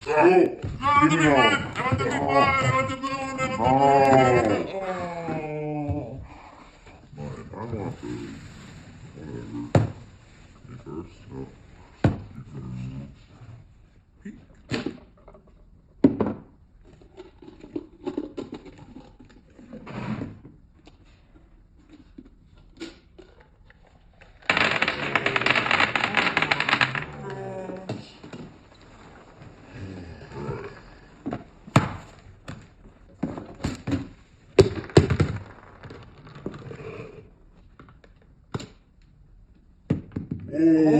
Oh, No, give the me big that red! one. I want the big one! Oh, I want the blue one! I want the blue one! I want no. the... Oh! Mine. I want the whatever. Me first. No. You first. Oh.